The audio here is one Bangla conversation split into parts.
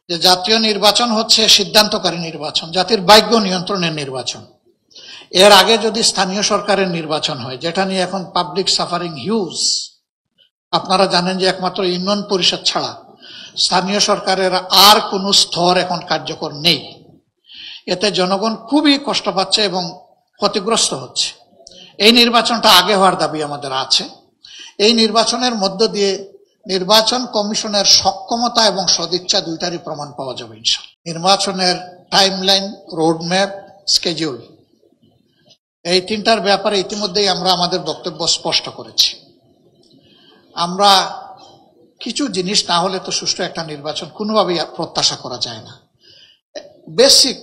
যে জাতীয় নির্বাচন হচ্ছে সিদ্ধান্তকারী নির্বাচন, জাতির ভাগ্য নিয়ন্ত্রণের নির্বাচন। এর আগে যদি স্থানীয় সরকারের নির্বাচন হয়, যেটা নিয়ে এখন পাবলিক সাফারিং হিউজ, আপনারা জানেন যে একমাত্র ইউনিয়ন পরিষদ ছাড়া স্থানীয় সরকারের আর কোনো স্তর এখন কার্যকর নেই। এতে জনগণ খুবই কষ্ট পাচ্ছে এবং ক্ষতিগ্রস্ত হচ্ছে। এই নির্বাচনটা আগে হওয়ার দাবি আমাদের আছে। এই নির্বাচনের মধ্য দিয়ে নির্বাচন কমিশনের সক্ষমতা এবং সদিচ্ছা দুইটারই প্রমাণ পাওয়া যাবে ইনশাআল্লাহ। নির্বাচনের টাইমলাইন, রোডম্যাপ, স্কেডিউল, এই তিনটার ব্যাপারে ইতিমধ্যেই আমরা আমাদের বক্তব্য স্পষ্ট করেছি। আমরা কিছু জিনিস না হলে তো সুষ্ঠু একটা নির্বাচন কোনোভাবেই প্রত্যাশা করা যায় না। বেসিক,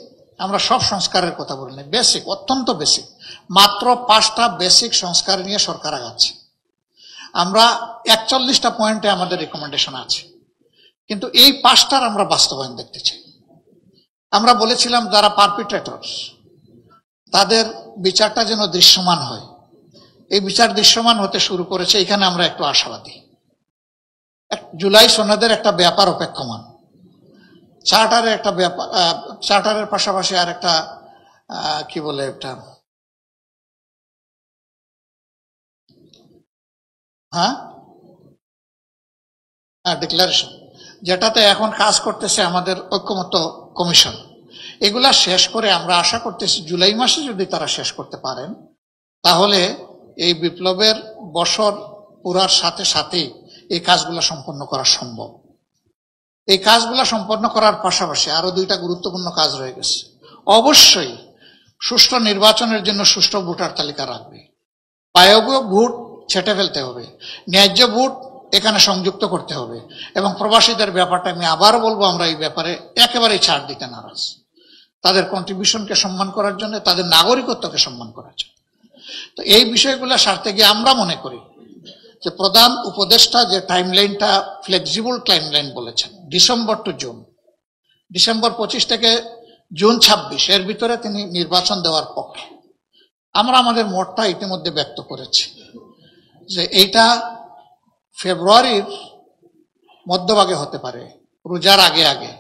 আমরা সব সংস্কারের কথা বলি না, বেসিক, অত্যন্ত বেসিক, মাত্র 5টা বেসিক সংস্কার নিয়ে সরকার আগাচ্ছে। আমরা 41টা পয়েন্টে আমাদের রিকমেন্ডেশন আছে, কিন্তু এই 5টার আমরা বাস্তবায়ন দেখতে চাই। আমরা বলেছিলাম যারা পারপিট্রেটরস, তাদের বিচারটা যেন দৃশ্যমান হয়। এই বিচার দৃশ্যমান হতে শুরু করেছে, এখানে আমরা একটু আশাবাদী। জুলাই সনদের একটা ব্যাপার অপেক্ষমান, চার্টারের একটা ব্যাপার, চার্টারের পাশাপাশি আর একটা কি বলে একটা ডিক্লারেশন, যেটাতে এখন কাজ করতেছে আমাদের ঐক্যমত্য কমিশন। এগুলা শেষ করে আমরা আশা করতেছি জুলাই মাসে যদি তারা শেষ করতে পারেন, তাহলে এই বিপ্লবের বছর পুরার সাথে সাথেই এই কাজগুলো সম্পন্ন করা সম্ভব। এই কাজগুলো সম্পন্ন করার পাশাপাশি আরো 2টা গুরুত্বপূর্ণ কাজ রয়ে গেছে। অবশ্যই সুষ্ঠু নির্বাচনের জন্য সুষ্ঠু ভোটার তালিকা রাখবে, পায়োগ্য ভোট ছেটে ফেলতে হবে, ন্যায্য ভোট এখানে সংযুক্ত করতে হবে, এবং প্রবাসীদের ব্যাপারটা আমি আবার বলবো, আমরা এই ব্যাপারে একেবারেই ছাড় দিতে নারাজ। তাদের কন্ট্রিবিউশনকে সম্মান করার জন্য, তাদের নাগরিকত্বকে সম্মান করার জন্য। তো এই বিষয়গুলো সারতে গিয়ে আমরা মনে করি যে প্রধান উপদেষ্টা যে টাইমলাইনটা ফ্লেক্সিবল টাইমলাইন বলেছেন, ডিসেম্বর টু জুন, ডিসেম্বর 25 থেকে জুন 26, এর ভিতরে তিনি নির্বাচন দেওয়ার পক্ষে। আমরা আমাদের মতটা ইতিমধ্যে ব্যক্ত করেছি যে এইটা ফেব্রুয়ারির মধ্যভাগে হতে পারে, রোজার আগে আগে।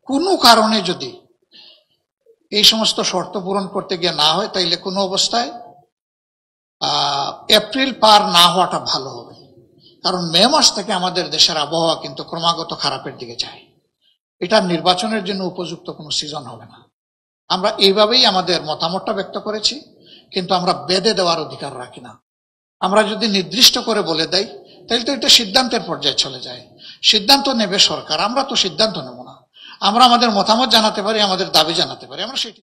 কোনো কারণে যদি এই সমস্ত শর্ত পূরণ করতে গিয়ে না হয়, তাইলে কোনো অবস্থায় এপ্রিল পার না হওয়াটা ভালো হবে। কারণ মে মাস থেকে আমাদের দেশের আবহাওয়া কিন্তু ক্রমাগত খারাপের দিকে যায়। এটা নির্বাচনের জন্য উপযুক্ত কোনো সিজন হবে না। আমরা এইভাবেই আমাদের মতামতটা ব্যক্ত করেছি, কিন্তু আমরা বেঁধে দেওয়ার অধিকার রাখি না। আমরা যদি নির্দিষ্ট করে বলে দেই, তাহলে তো এটা সিদ্ধান্তের পর্যায়ে চলে যায়। সিদ্ধান্ত নেবে সরকার, আমরা তো সিদ্ধান্ত নেব না। আমরা আমাদের মতামত জানাতে পারি, আমাদের দাবি জানাতে পারি, আমরা সেটি